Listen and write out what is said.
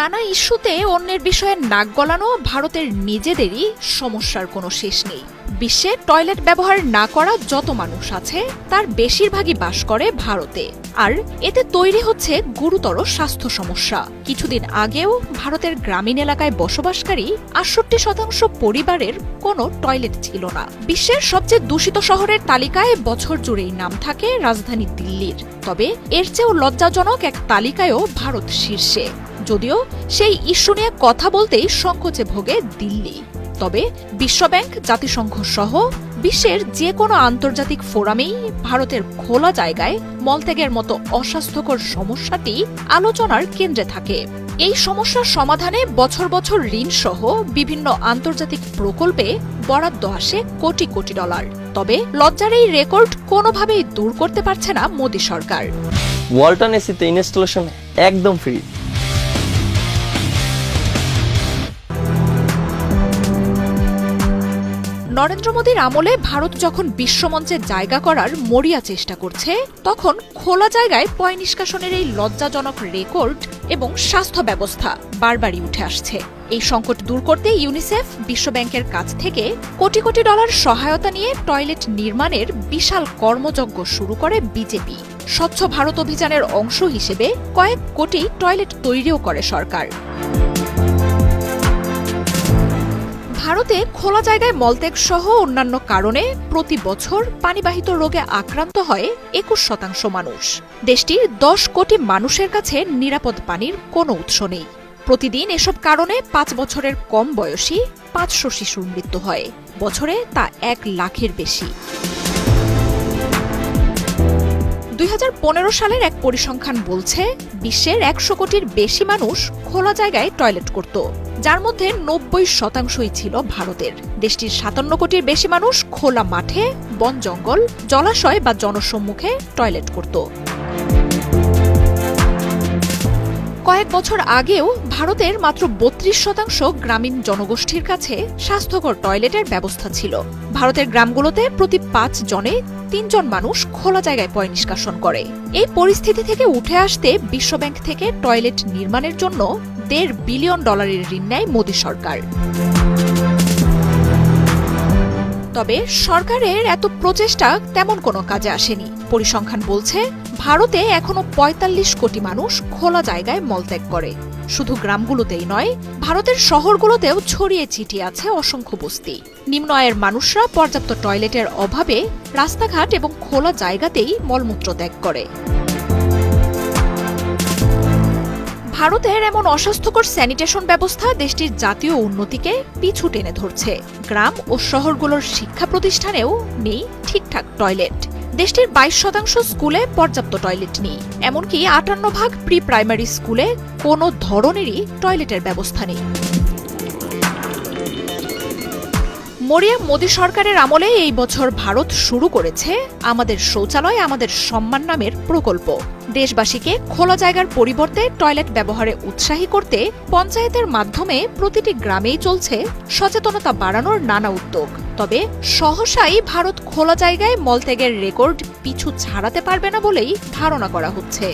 নানা ইস্যুতে অন্যের বিষয়ে নাক গলানো ভারতের নিজেদেরই সমস্যার কোনো শেষ নেই। বিশ্বে টয়লেট ব্যবহার না করা যত মানুষ আছে তার বেশিরভাগই বাস করে ভারতে, আর এতে তৈরি হচ্ছে গুরুতর স্বাস্থ্য সমস্যা। কিছুদিন আগেও ভারতের গ্রামীণ এলাকায় বসবাসকারী ৬৮% পরিবারের কোনো টয়লেট ছিল না। বিশ্বের সবচেয়ে দূষিত শহরের তালিকায় বছর জুড়েই নাম থাকে রাজধানী দিল্লির। তবে এর চেয়েও লজ্জাজনক এক তালিকায়ও ভারত শীর্ষে, যদিও সেই ইস্যু নিয়ে কথা বলতেই সংকোচে ভোগে দিল্লি। তবে বিশ্বব্যাংক, জাতিসংঘ সহ বিশ্বের যে কোনো আন্তর্জাতিক ফোরামেই ভারতের খোলা জায়গায় মলত্যাগের মতো অস্বাস্থ্যকর সমস্যাটি আলোচনার কেন্দ্রে থাকে। এই সমস্যার সমাধানে বছর বছর ঋণ সহ বিভিন্ন আন্তর্জাতিক প্রকল্পে বরাদ্দ আসে কোটি কোটি ডলার। তবে লজ্জার এই রেকর্ড কোনোভাবেই দূর করতে পারছে না মোদী সরকার। ওয়ালটন এসিতে ইনস্টলেশন একদম ফ্রি। নরেন্দ্র মোদীর আমলে ভারত যখন বিশ্বমঞ্চে জায়গা করার মরিয়া চেষ্টা করছে, তখন খোলা জায়গায় পয় নিষ্কাশনের এই লজ্জাজনক রেকর্ড এবং স্বাস্থ্য ব্যবস্থা বারবারই উঠে আসছে। এই সংকট দূর করতে ইউনিসেফ, বিশ্বব্যাংকের কাছ থেকে কোটি কোটি ডলার সহায়তা নিয়ে টয়লেট নির্মাণের বিশাল কর্মযজ্ঞ শুরু করে বিজেপি। স্বচ্ছ ভারত অভিযানের অংশ হিসেবে কয়েক কোটি টয়লেট তৈরিও করে সরকার। ভারতে খোলা জায়গায় মলত্যাগ সহ অন্যান্য কারণে প্রতি বছর পানিবাহিত রোগে আক্রান্ত হয় ২১% মানুষ। দেশটির ১০ কোটি মানুষের কাছে নিরাপদ পানির কোনো উৎস নেই। প্রতিদিন এসব কারণে ৫ বছরের কম বয়সী ৫০০ শিশুর মৃত্যু হয়। বছরে তা ১ লাখের বেশি। ২০১৫ সালের এক পরিসংখ্যান বলছে, বিশ্বের ১০০ কোটির বেশি মানুষ খোলা জায়গায় টয়লেট করত, যার মধ্যে ৯০% ছিল ভারতের। দেশটির ৫৭ কোটির বেশি মানুষ খোলা মাঠে, বন জঙ্গল, জলাশয় বা জনসম্মুখে টয়লেট করত। কয়েক বছর আগেও ভারতের মাত্র ৩২% গ্রামীণ জনগোষ্ঠীর কাছে স্বাস্থ্যকর টয়লেটের ব্যবস্থা ছিল। ভারতের গ্রামগুলোতে প্রতি ৫ জনে ৩ জন মানুষ খোলা জায়গায় পয় নিষ্কাশন করে। এই পরিস্থিতি থেকে উঠে আসতে বিশ্বব্যাংক থেকে টয়লেট নির্মাণের জন্য $১.৫ বিলিয়ন ঋণ নেয় মোদী সরকার। তবে সরকারের এত প্রচেষ্টা তেমন কোনো কাজে আসেনি। পরিসংখ্যান বলছে, ভারতে এখনো ৪৫ কোটি মানুষ খোলা জায়গায় মলত্যাগ করে। শুধু গ্রামগুলোতেই নয়, ভারতের শহরগুলোতেও ছড়িয়ে ছিটিয়ে আছে অসংখ্য বস্তি। নিম্ন আয়ের মানুষরা পর্যাপ্ত টয়লেটের অভাবে রাস্তাঘাট এবং খোলা জায়গাতেই মলমূত্র ত্যাগ করে। ভারতের এমন অস্বাস্থ্যকর স্যানিটেশন ব্যবস্থা দেশটির জাতীয় উন্নতিকে পিছু টেনে ধরছে। গ্রাম ও শহরগুলোর শিক্ষা প্রতিষ্ঠানেও নেই ঠিকঠাক টয়লেট। দেশটির ২২% স্কুলে পর্যাপ্ত টয়লেট নেই। এমনকি ৫৮% প্রি প্রাইমারি স্কুলে কোনো ধরনেরই টয়লেটের ব্যবস্থা নেই। মরিয়া মোদী সরকারের আমলে এই বছর ভারত শুরু করেছে আমাদের শৌচালয় আমাদের সম্মান নামের প্রকল্প। দেশবাসীকে খোলা জায়গার পরিবর্তে টয়লেট ব্যবহারে উৎসাহী করতে পঞ্চায়েতের মাধ্যমে প্রতিটি গ্রামেই চলছে সচেতনতা বাড়ানোর নানা উদ্যোগ। তবে সহসাই ভারত খোলা জায়গায় মলত্যাগের রেকর্ড পিছু ছাড়াতে পারবে না বলেই ধারণা করা হচ্ছে।